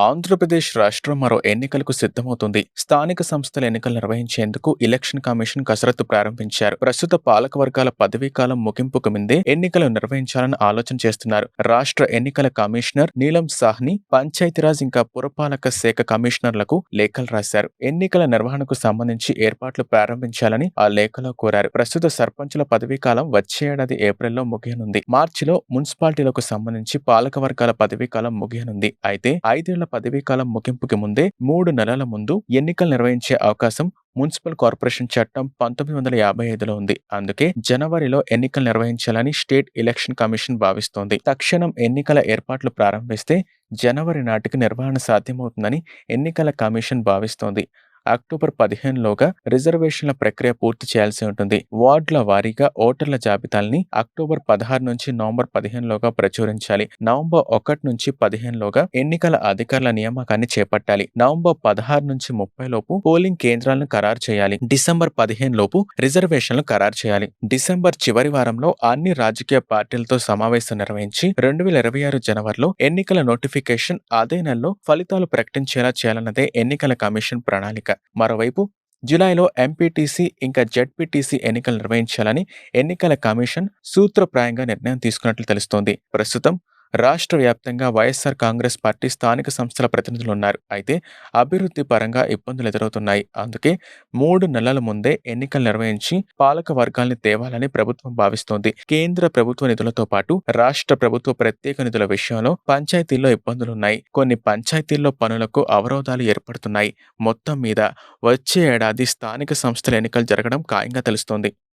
ఆంధ్రప్రదేశ్ రాష్ట్రం మరో ఎన్నికలకు సిద్ధమవుతుంది. స్థానిక సంస్థల ఎన్నికలు నిర్వహించేందుకు ఎలక్షన్ కమిషన్ కసరత్తు ప్రారంభించారు. ప్రస్తుత పాలక వర్గాల పదవీకాలం ముగింపుకు ముందే ఎన్నికలు నిర్వహించాలని ఆలోచన చేస్తున్నారు. రాష్ట్ర ఎన్నికల కమిషనర్ నీలం సాహ్ని పంచాయతీరాజ్ ఇంకా పురపాలక శాఖ కమిషనర్లకు లేఖలు రాశారు. ఎన్నికల నిర్వహణకు సంబంధించి ఏర్పాట్లు ప్రారంభించాలని ఆ లేఖలో కోరారు. ప్రస్తుత సర్పంచుల పదవీకాలం వచ్చే ఏడాది ఏప్రిల్లో ముగియనుంది. మార్చిలో మున్సిపాలిటీలకు సంబంధించి పాలక వర్గాల పదవీకాలం ముగియనుంది. అయితే 5 ఏళ్ల పదవీకాలం ముగింపుకి ముందే 3 నెలల ముందు ఎన్నికలు నిర్వహించే అవకాశం మున్సిపల్ కార్పొరేషన్ చట్టం 1955లో ఉంది. అందుకే జనవరిలో ఎన్నికలు నిర్వహించాలని స్టేట్ ఎలక్షన్ కమిషన్ భావిస్తోంది. తక్షణం ఎన్నికల ఏర్పాట్లు ప్రారంభిస్తే జనవరి నాటికి నిర్వహణ సాధ్యమవుతుందని ఎన్నికల కమిషన్ భావిస్తోంది. అక్టోబర్ 15లోగా రిజర్వేషన్ల ప్రక్రియ పూర్తి చేయాల్సి ఉంటుంది. వార్డుల వారీగా ఓటర్ల జాబితాల్ని అక్టోబర్ 16 నుంచి నవంబర్ 15లోగా ప్రచురించాలి. నవంబర్ 1 నుంచి 15లోగా ఎన్నికల అధికారుల నియామకాన్ని చేపట్టాలి. నవంబర్ 16 నుంచి 30 లోపు పోలింగ్ కేంద్రాలను ఖరారు చేయాలి. డిసెంబర్ 15 లోపు రిజర్వేషన్లు ఖరారు చేయాలి. డిసెంబర్ చివరి వారంలో అన్ని రాజకీయ పార్టీలతో సమావేశం నిర్వహించి 2026 జనవరిలో ఎన్నికల నోటిఫికేషన్ అదే నెలలో ఫలితాలు ప్రకటించేలా చేయాలన్నదే ఎన్నికల కమిషన్ ప్రణాళిక. మరోవైపు జూలైలో ఎంపీటీసీ ఇంకా జెడ్పీటీసీ ఎన్నికలు నిర్వహించాలని ఎన్నికల కమిషన్ సూత్రప్రాయంగా నిర్ణయం తీసుకున్నట్లు తెలుస్తోంది. ప్రస్తుతం రాష్ట్ర వ్యాప్తంగా వైఎస్ఆర్ కాంగ్రెస్ పార్టీ స్థానిక సంస్థల ప్రతినిధులు ఉన్నారు. అయితే అభివృద్ధి పరంగా ఇబ్బందులు ఎదురవుతున్నాయి. అందుకే 3 నెలల ముందే ఎన్నికలు నిర్వహించి పాలక వర్గాల్ని తేవాలని ప్రభుత్వం భావిస్తోంది. కేంద్ర ప్రభుత్వ నిధులతో పాటు రాష్ట్ర ప్రభుత్వ ప్రత్యేక నిధుల విషయంలో పంచాయతీల్లో ఇబ్బందులున్నాయి. కొన్ని పంచాయతీల్లో పనులకు అవరోధాలు ఏర్పడుతున్నాయి. మొత్తం మీద వచ్చే ఏడాది స్థానిక సంస్థల ఎన్నికలు జరగడం ఖాయంగా తెలుస్తోంది.